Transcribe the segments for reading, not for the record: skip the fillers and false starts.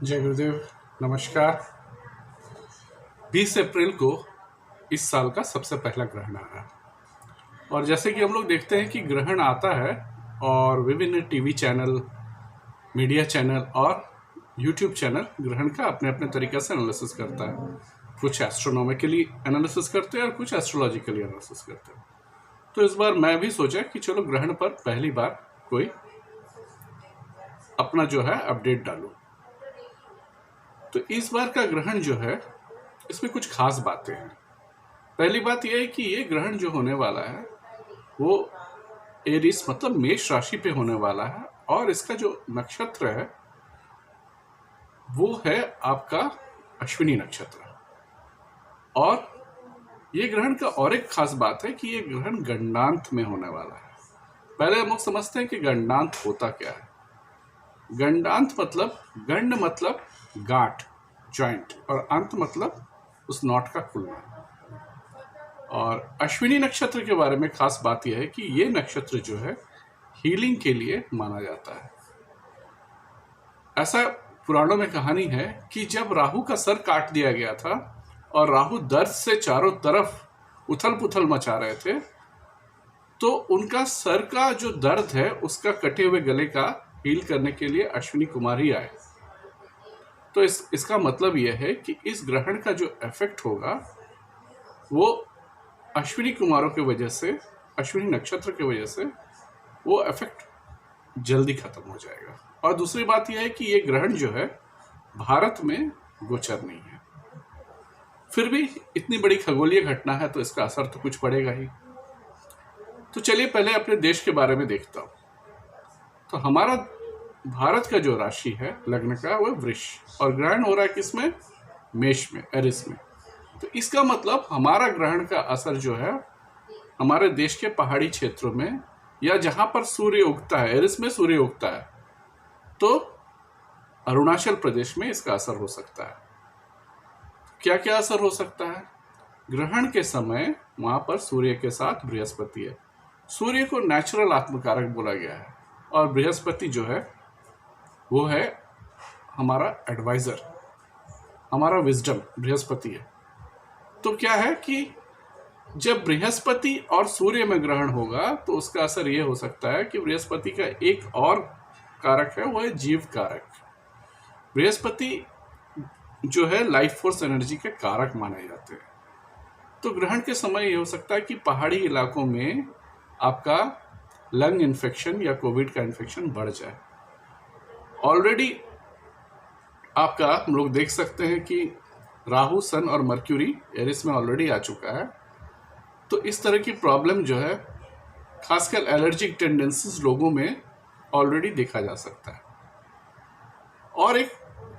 जय गुरुदेव। नमस्कार। 20 अप्रैल को इस साल का सबसे पहला ग्रहण आ रहा है और जैसे कि हम लोग देखते हैं कि ग्रहण आता है और विभिन्न टीवी चैनल, मीडिया चैनल और यूट्यूब चैनल ग्रहण का अपने अपने तरीके से एनालिसिस करता है। कुछ एस्ट्रोनॉमिकली एनालिसिस करते हैं और कुछ एस्ट्रोलॉजिकली एनालिसिस करते हैं। तो इस बार मैं भी सोचा कि चलो ग्रहण पर पहली बार कोई अपना जो है अपडेट डालूं। तो इस बार का ग्रहण जो है इसमें कुछ खास बातें हैं। पहली बात यह है कि ये ग्रहण जो होने वाला है वो एरिस मतलब मेष राशि पे होने वाला है और इसका जो नक्षत्र है वो है आपका अश्विनी नक्षत्र। और ये ग्रहण का और एक खास बात है कि ये ग्रहण गंडांत में होने वाला है। पहले हम लोग समझते हैं कि गंडांत होता क्या है। गंडांत मतलब गंड मतलब गांठ, जॉइंट, और अंत मतलब उस नॉट का खुलना। और अश्विनी नक्षत्र के बारे में खास बात यह है कि ये नक्षत्र जो है हीलिंग के लिए माना जाता है। ऐसा पुराणों में कहानी है कि जब राहु का सर काट दिया गया था और राहु दर्द से चारों तरफ उथल पुथल मचा रहे थे, तो उनका सर का जो दर्द है उसका कटे हुए गले का हील करने के लिए अश्विनी कुमार ही आए। तो इसका मतलब यह है कि इस ग्रहण का जो इफेक्ट होगा वो अश्विनी कुमारों की वजह से, अश्विनी नक्षत्र की वजह से वो इफेक्ट जल्दी खत्म हो जाएगा। और दूसरी बात यह है कि ये ग्रहण जो है भारत में गोचर नहीं है, फिर भी इतनी बड़ी खगोलीय घटना है तो इसका असर तो कुछ पड़ेगा ही। तो चलिए पहले अपने देश के बारे में देखता हूं। तो हमारा भारत का जो राशि है लग्न का वो वृष और ग्रहण हो रहा है किसमें? मेष में, एरिस में। तो इसका मतलब हमारा ग्रहण का असर जो है हमारे देश के पहाड़ी क्षेत्रों में या जहां पर सूर्य उगता है, एरिस में सूर्य उगता है, तो अरुणाचल प्रदेश में इसका असर हो सकता है। क्या क्या असर हो सकता है? ग्रहण के समय वहां पर सूर्य के साथ बृहस्पति है। सूर्य को नेचुरल आत्मकारक बोला गया है और बृहस्पति जो है वो है हमारा एडवाइजर, हमारा विजडम बृहस्पति है। तो क्या है कि जब बृहस्पति और सूर्य में ग्रहण होगा तो उसका असर यह हो सकता है कि बृहस्पति का एक और कारक है वो है जीव कारक। बृहस्पति जो है लाइफ फोर्स एनर्जी के कारक माने जाते हैं। तो ग्रहण के समय यह हो सकता है कि पहाड़ी इलाकों में आपका लंग इन्फेक्शन या कोविड का इन्फेक्शन बढ़ जाए। ऑलरेडी आपका हम लोग देख सकते हैं कि राहु, सन और मर्क्यूरी एरिस में ऑलरेडी आ चुका है। तो इस तरह की प्रॉब्लम जो है खासकर एलर्जिक टेंडेंसीज लोगों में ऑलरेडी देखा जा सकता है। और एक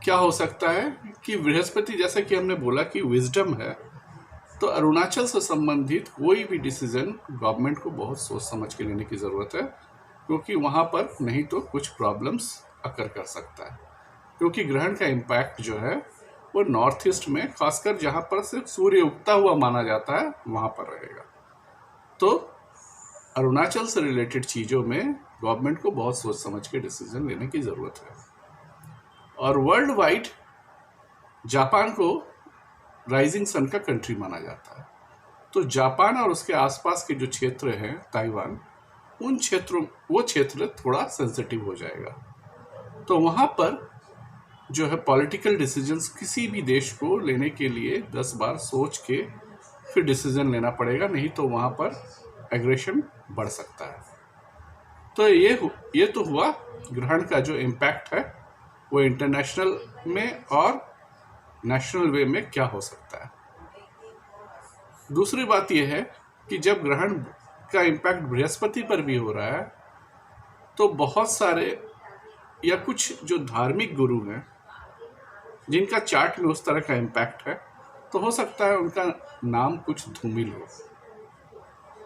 क्या हो सकता है कि बृहस्पति, जैसा कि हमने बोला कि विजडम है, तो अरुणाचल से संबंधित कोई भी डिसीजन गवर्नमेंट को बहुत सोच समझ के लेने की ज़रूरत है, क्योंकि वहाँ पर नहीं तो कुछ प्रॉब्लम्स अकर कर सकता है। क्योंकि ग्रहण का इम्पैक्ट जो है वो नॉर्थ ईस्ट में, खासकर जहाँ पर सिर्फ सूर्य उगता हुआ माना जाता है, वहाँ पर रहेगा। तो अरुणाचल से रिलेटेड चीज़ों में गवर्नमेंट को बहुत सोच समझ के डिसीजन लेने की ज़रूरत है। और वर्ल्ड वाइड जापान को राइजिंग सन का कंट्री माना जाता है। तो जापान और उसके आसपास के जो क्षेत्र हैं, ताइवान, उन क्षेत्रों, वो क्षेत्र थोड़ा सेंसिटिव हो जाएगा। तो वहाँ पर जो है पॉलिटिकल डिसीजंस किसी भी देश को लेने के लिए 10 बार सोच के फिर डिसीजन लेना पड़ेगा, नहीं तो वहाँ पर एग्रेशन बढ़ सकता है। तो ये तो हुआ ग्रहण का जो इम्पैक्ट है वो इंटरनेशनल में और नेशनल वे में क्या हो सकता है। दूसरी बात यह है कि जब ग्रहण का इम्पैक्ट बृहस्पति पर भी हो रहा है तो बहुत सारे या कुछ जो धार्मिक गुरु हैं जिनका चार्ट में उस तरह का इम्पैक्ट है, तो हो सकता है उनका नाम कुछ धूमिल हो।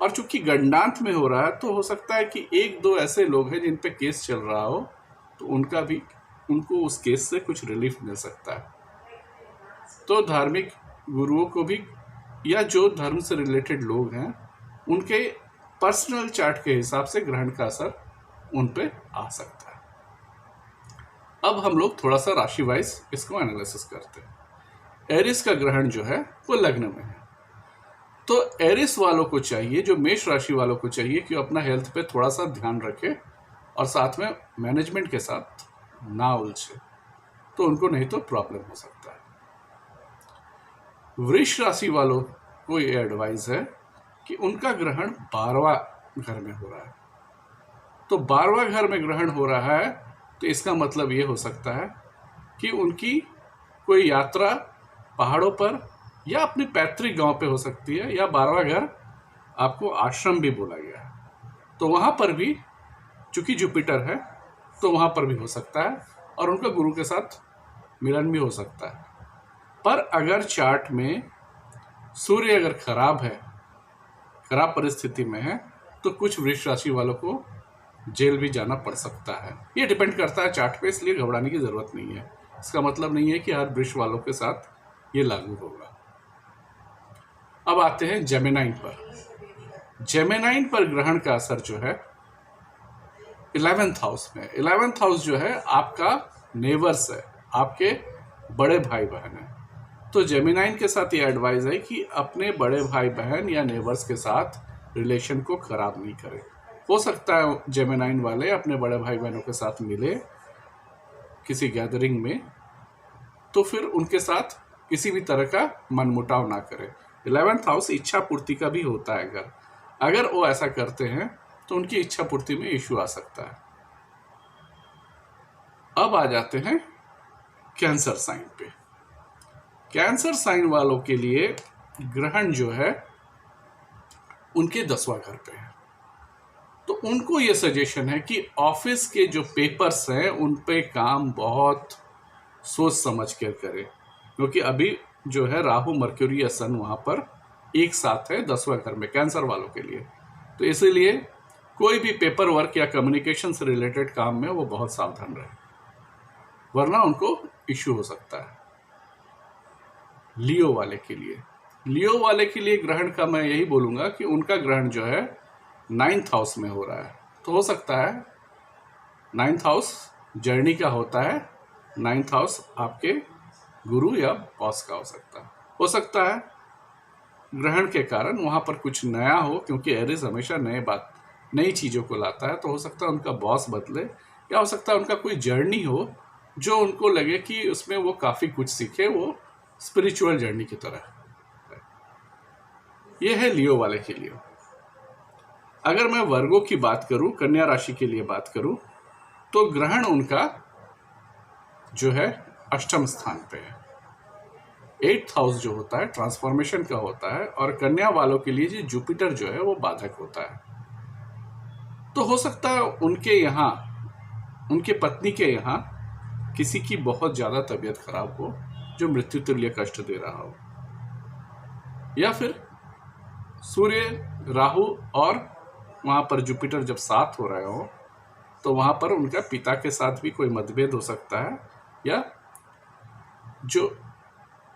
और चूंकि गंडांत में हो रहा है तो हो सकता है कि एक दो ऐसे लोग हैं जिन पे केस चल रहा हो, तो उनको उस केस से कुछ रिलीफ मिल सकता है। तो धार्मिक गुरुओं को भी या जो धर्म से रिलेटेड लोग हैं उनके पर्सनल चार्ट के हिसाब से ग्रहण का असर उन पे आ सकता है। अब हम लोग थोड़ा सा राशि वाइज इसको एनालिसिस करते हैं। एरिस का ग्रहण जो है वो लग्न में है, तो एरिस वालों को चाहिए, जो मेष राशि वालों को चाहिए कि अपना हेल्थ पे थोड़ा सा ध्यान रखे और साथ में मैनेजमेंट के साथ ना उलझे, तो उनको नहीं तो प्रॉब्लम हो सकता है। वृष राशि वालों को ये एडवाइस है कि उनका ग्रहण 12वां घर में हो रहा है, तो 12वां घर में ग्रहण हो रहा है तो इसका मतलब ये हो सकता है कि उनकी कोई यात्रा पहाड़ों पर या अपने पैतृक गांव पे हो सकती है, या 12वां घर आपको आश्रम भी बोला गया है, तो वहां पर भी चूंकि जुपिटर है तो वहां पर भी हो सकता है और उनका गुरु के साथ मिलन भी हो सकता है। पर अगर चार्ट में सूर्य अगर खराब है, खराब परिस्थिति में है, तो कुछ वृष राशि वालों को जेल भी जाना पड़ सकता है। ये डिपेंड करता है चार्ट पे, इसलिए घबराने की जरूरत नहीं है। इसका मतलब नहीं है कि हर वृष वालों के साथ ये लागू होगा। अब आते हैं जेमिनाइन पर। जेमिनाइन पर ग्रहण का असर जो है 11th हाउस में। 11th हाउस जो है आपका नेबर्स है, आपके बड़े भाई बहन है, तो जेमिनाइन के साथ ये एडवाइस है कि अपने बड़े भाई बहन या नेबर्स के साथ रिलेशन को खराब नहीं करें। हो सकता है जेमिनाइन वाले अपने बड़े भाई बहनों के साथ मिले किसी गैदरिंग में, तो फिर उनके साथ किसी भी तरह का मनमुटाव ना करें। 11th हाउस इच्छा पूर्ति का भी होता है। अगर वो ऐसा करते हैं तो उनकी इच्छा पूर्ति में इश्यू आ सकता है। अब आ जाते हैं कैंसर साइन पे। कैंसर साइन वालों के लिए ग्रहण जो है उनके 10वां घर पे है, तो उनको ये सजेशन है कि ऑफिस के जो पेपर्स हैं उन पे काम बहुत सोच समझ कर करें, क्योंकि अभी जो है राहु मर्क्यूरी या सन वहां पर एक साथ है 10वां घर में कैंसर वालों के लिए, तो इसीलिए कोई भी पेपर वर्क या कम्युनिकेशन से रिलेटेड काम में वो बहुत सावधान रहे, वरना उनको इश्यू हो सकता है। लियो वाले के लिए, लियो वाले के लिए ग्रहण का मैं यही बोलूंगा कि उनका ग्रहण जो है 9th हाउस में हो रहा है, तो हो सकता है 9th हाउस जर्नी का होता है, 9th हाउस आपके गुरु या बॉस का हो सकता है ग्रहण के कारण वहां पर कुछ नया हो, क्योंकि एरिस हमेशा नई चीज़ों को लाता है, तो हो सकता है उनका बॉस बदले, या हो सकता है उनका कोई जर्नी हो जो उनको लगे कि उसमें वो काफ़ी कुछ सीखे, वो स्पिरिचुअल जर्नी की तरह। ये है लियो वाले के लिए। अगर मैं वर्गों की बात करूं, कन्या राशि के लिए बात करूं, तो ग्रहण उनका जो है 8वें स्थान पे है। 8th हाउस जो होता है ट्रांसफॉर्मेशन का होता है, और कन्या वालों के लिए जो जुपिटर जो है वो बाधक होता है, तो हो सकता है उनके यहाँ, उनके पत्नी के यहाँ किसी की बहुत ज़्यादा तबीयत खराब हो जो मृत्यु तुल्य कष्ट दे रहा हो, या फिर सूर्य राहु और वहाँ पर जुपिटर जब साथ हो रहे हो तो वहाँ पर उनका पिता के साथ भी कोई मतभेद हो सकता है, या जो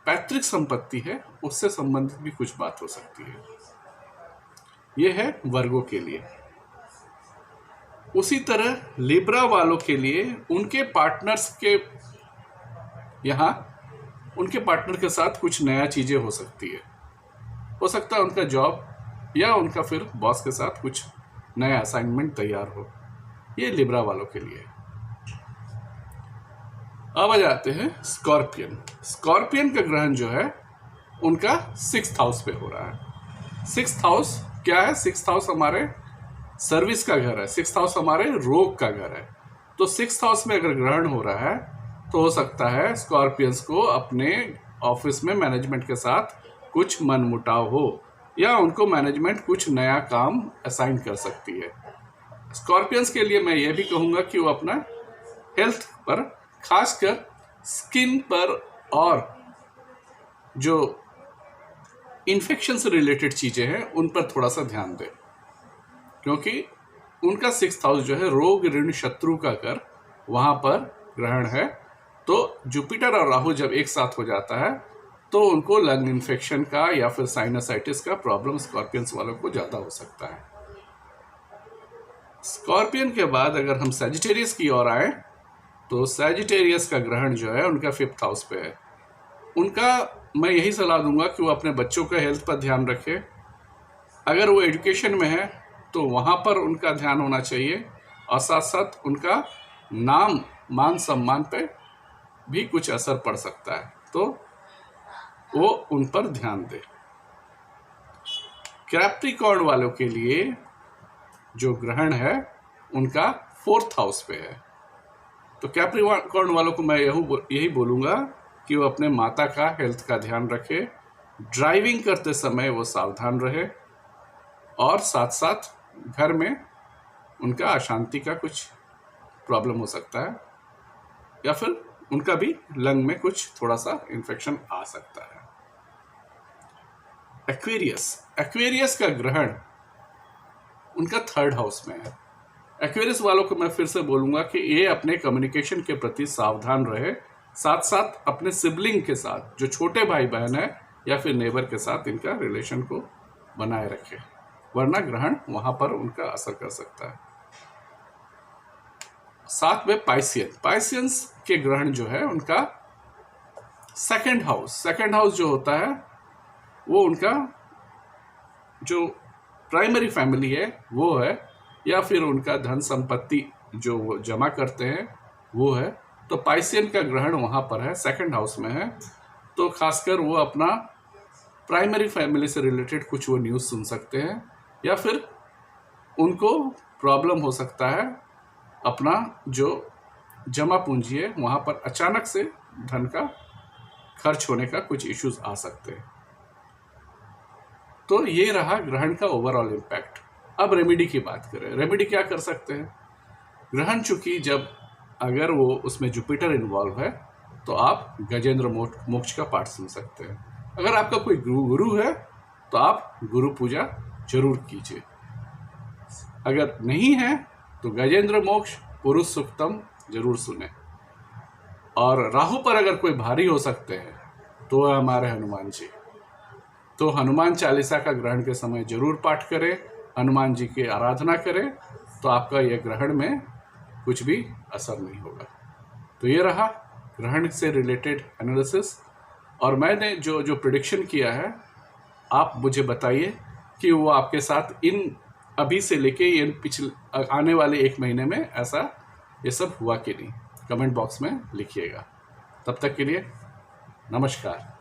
पैतृक संपत्ति है उससे संबंधित भी कुछ बात हो सकती है। यह है वर्गों के लिए। उसी तरह लिब्रा वालों के लिए उनके पार्टनर्स के यहाँ उनके पार्टनर के साथ कुछ नया चीज़ें हो सकती है। हो सकता है उनका जॉब या उनका फिर बॉस के साथ कुछ नया असाइनमेंट तैयार हो। ये लिब्रा वालों के लिए। अब आ जाते हैं स्कॉर्पियन। स्कॉर्पियन का ग्रहण जो है उनका 6th हाउस पे हो रहा है। 6th हाउस क्या है? 6th हाउस हमारे सर्विस का घर है, 6th हाउस हमारे रोग का घर है। तो 6th हाउस में अगर ग्रहण हो रहा है तो हो सकता है स्कॉर्पियंस को अपने ऑफिस में मैनेजमेंट के साथ कुछ मनमुटाव हो, या उनको मैनेजमेंट कुछ नया काम असाइन कर सकती है। स्कॉर्पियंस के लिए मैं ये भी कहूँगा कि वो अपना हेल्थ पर, खासकर स्किन पर और जो इन्फेक्शन से रिलेटेड चीज़ें हैं उन पर थोड़ा सा ध्यान दें, क्योंकि उनका 6th हाउस जो है रोग ऋण शत्रु का घर, वहाँ पर ग्रहण है। तो जुपिटर और राहु जब एक साथ हो जाता है तो उनको लंग इन्फेक्शन का या फिर साइनसाइटिस का प्रॉब्लम स्कॉर्पियंस वालों को ज़्यादा हो सकता है। स्कॉर्पियन के बाद अगर हम सजिटेरियस की ओर आए तो सैजिटेरियस का ग्रहण जो है उनका 5th हाउस पे है। उनका मैं यही सलाह दूंगा कि वो अपने बच्चों का हेल्थ पर ध्यान रखे। अगर वो एजुकेशन में है तो वहाँ पर उनका ध्यान होना चाहिए, और साथ साथ उनका नाम मान सम्मान पे भी कुछ असर पड़ सकता है, तो वो उन पर ध्यान दे। कैप्रिकॉर्न वालों के लिए जो ग्रहण है उनका 4th हाउस पे है। तो कैप्रिकॉर्न वालों को मैं यही बोलूँगा कि वो अपने माता का हेल्थ का ध्यान रखे, ड्राइविंग करते समय वो सावधान रहे, और साथ साथ घर में उनका अशांति का कुछ प्रॉब्लम हो सकता है, या फिर उनका भी लंग में कुछ थोड़ा सा इन्फेक्शन आ सकता है। एक्वेरियस का ग्रहण उनका 3rd हाउस में है। एक्वेरियस वालों को मैं फिर से बोलूँगा कि ये अपने कम्युनिकेशन के प्रति सावधान रहे, साथ साथ अपने सिबलिंग के साथ, जो छोटे भाई बहन है या फिर नेबर के साथ, इनका रिलेशन को बनाए रखे, वरना ग्रहण वहाँ पर उनका असर कर सकता है। साथ में पाइसियंस के ग्रहण जो है उनका 2nd हाउस जो होता है वो उनका जो प्राइमरी फैमिली है वो है, या फिर उनका धन संपत्ति जो वो जमा करते हैं वो है। तो पाइसियन का ग्रहण वहाँ पर है, 2nd हाउस में है, तो खासकर वो अपना प्राइमरी फैमिली से रिलेटेड कुछ वो न्यूज़ सुन सकते हैं, या फिर उनको प्रॉब्लम हो सकता है, अपना जो जमा पूंजी है वहाँ पर अचानक से धन का खर्च होने का कुछ इश्यूज आ सकते हैं। तो ये रहा ग्रहण का ओवरऑल इम्पैक्ट। अब रेमेडी की बात करें, रेमेडी क्या कर सकते हैं। ग्रहण चूंकि जब अगर वो उसमें जुपिटर इन्वॉल्व है तो आप गजेंद्र मोक्ष का पाठ सुन सकते हैं। अगर आपका कोई गुरु है तो आप गुरु पूजा जरूर कीजिए। अगर नहीं है तो गजेंद्र मोक्ष पुरुष सुक्तम जरूर सुने। और राहु पर अगर कोई भारी हो सकते हैं तो वह हमारे हनुमान जी, तो हनुमान चालीसा का ग्रहण के समय जरूर पाठ करें, हनुमान जी की आराधना करें, तो आपका यह ग्रहण में कुछ भी असर नहीं होगा। तो ये रहा ग्रहण से रिलेटेड एनालिसिस। और मैंने जो प्रेडिक्शन किया है, आप मुझे बताइए कि वो आपके साथ इन अभी से लेके इन पिछले आने वाले 1 महीने में ऐसा ये सब हुआ कि नहीं, कमेंट बॉक्स में लिखिएगा। तब तक के लिए नमस्कार।